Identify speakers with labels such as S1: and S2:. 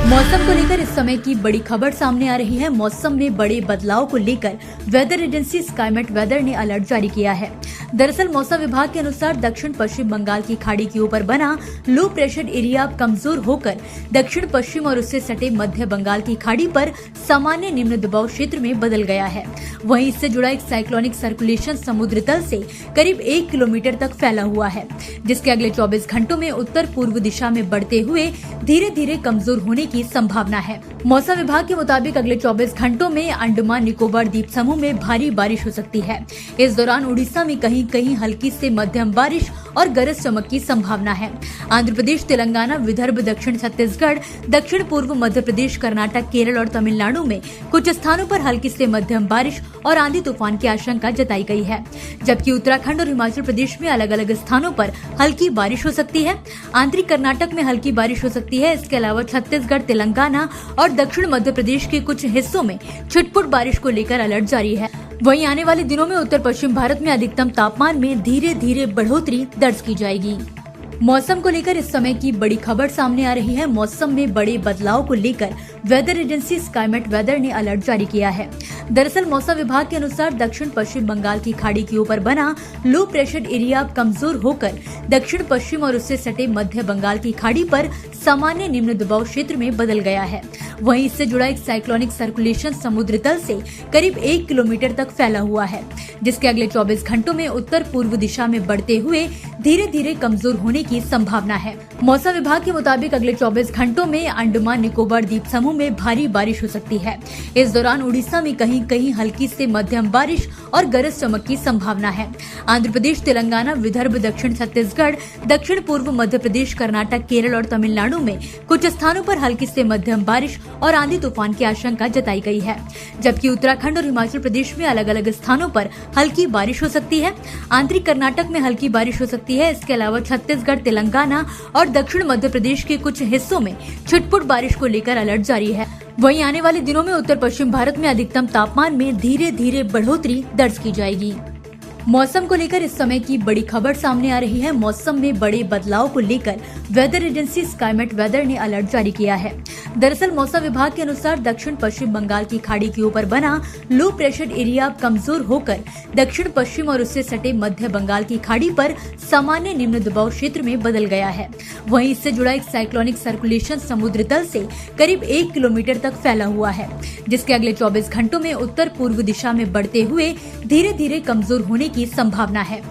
S1: मौसम को लेकर इस समय की बड़ी खबर सामने आ रही है। मौसम में बड़े बदलाव को लेकर वेदर एजेंसी स्काईमेट वेदर ने अलर्ट जारी किया है। दरअसल मौसम विभाग के अनुसार दक्षिण पश्चिम बंगाल की खाड़ी के ऊपर बना लो प्रेशर एरिया कमजोर होकर दक्षिण पश्चिम और उससे सटे मध्य बंगाल की खाड़ी पर सामान्य निम्न दबाव क्षेत्र में बदल गया है। वहीं इससे जुड़ा एक साइक्लोनिक सर्कुलेशन समुद्र तल से करीब 1 किलोमीटर तक फैला हुआ है, जिसके अगले 24 घंटों में उत्तर पूर्व दिशा में बढ़ते हुए धीरे धीरे कमजोर होने की संभावना है। मौसम विभाग के मुताबिक अगले 24 घंटों में अंडमान निकोबार द्वीप समूह में भारी बारिश हो सकती है। इस दौरान उड़ीसा में कहीं कहीं हल्की से मध्यम बारिश और गरज चमक की संभावना है। आंध्र प्रदेश, तेलंगाना, विदर्भ, दक्षिण छत्तीसगढ़, दक्षिण पूर्व मध्य प्रदेश, कर्नाटक, केरल और तमिलनाडु में कुछ स्थानों पर हल्की से मध्यम बारिश और आंधी तूफान की आशंका जताई गई है, जबकि उत्तराखंड और हिमाचल प्रदेश में अलग अलग स्थानों पर हल्की बारिश हो सकती है। आंतरिक कर्नाटक में हल्की बारिश हो सकती है। इसके अलावा छत्तीसगढ़, तेलंगाना और दक्षिण मध्य प्रदेश के कुछ हिस्सों में छिटपुट बारिश को लेकर अलर्ट जारी है। वहीं आने वाले दिनों में उत्तर पश्चिम भारत में अधिकतम तापमान में धीरे धीरे बढ़ोतरी दर्ज की जाएगी। मौसम को लेकर इस समय की बड़ी खबर सामने आ रही है। मौसम में बड़े बदलाव को लेकर वेदर एजेंसी स्काईमेट वेदर ने अलर्ट जारी किया है। दरअसल मौसम विभाग के अनुसार दक्षिण पश्चिम बंगाल की खाड़ी के ऊपर बना लो प्रेशर एरिया कमजोर होकर दक्षिण पश्चिम और उससे सटे मध्य बंगाल की खाड़ी पर सामान्य निम्न दबाव क्षेत्र में बदल गया है। वहीं इससे जुड़ा एक साइक्लोनिक सर्कुलेशन समुद्र तल से करीब 1 किलोमीटर तक फैला हुआ है, जिसके अगले 24 घंटों में उत्तर पूर्व दिशा में बढ़ते हुए धीरे धीरे कमजोर होने की संभावना है। मौसम विभाग के मुताबिक अगले 24 घंटों में अंडमान निकोबार द्वीप समूह में भारी बारिश हो सकती है। इस दौरान उड़ीसा में कहीं कहीं हल्की से मध्यम बारिश और गरज चमक की संभावना है। आंध्र प्रदेश, तेलंगाना, विदर्भ, दक्षिण छत्तीसगढ़, दक्षिण पूर्व मध्य प्रदेश, कर्नाटक, केरल और तमिलनाडु में कुछ स्थानों पर हल्की से मध्यम बारिश और आंधी तूफान की आशंका जताई गई है, जबकि उत्तराखंड और हिमाचल प्रदेश में अलग अलग स्थानों पर हल्की बारिश हो सकती है। आंतरिक कर्नाटक में हल्की बारिश हो सकती है। इसके अलावा छत्तीसगढ़, तेलंगाना और दक्षिण मध्य प्रदेश के कुछ हिस्सों में छिटपुट बारिश को लेकर अलर्ट जारी है। वहीं आने वाले दिनों में उत्तर पश्चिम भारत में अधिकतम तापमान में धीरे धीरे बढ़ोतरी दर्ज की जाएगी। मौसम को लेकर इस समय की बड़ी खबर सामने आ रही है। मौसम में बड़े बदलाव को लेकर वेदर एजेंसी स्काईमेट वेदर ने अलर्ट जारी किया है। दरअसल मौसम विभाग के अनुसार दक्षिण पश्चिम बंगाल की खाड़ी के ऊपर बना लो प्रेशर एरिया कमजोर होकर दक्षिण पश्चिम और उससे सटे मध्य बंगाल की खाड़ी पर सामान्य निम्न दबाव क्षेत्र में बदल गया है। वहीं इससे जुड़ा एक साइक्लोनिक सर्कुलेशन समुद्र तल से करीब 1 किलोमीटर तक फैला हुआ है, जिसके अगले 24 घंटों में उत्तर पूर्व दिशा में बढ़ते हुए धीरे धीरे कमजोर होने की संभावना है।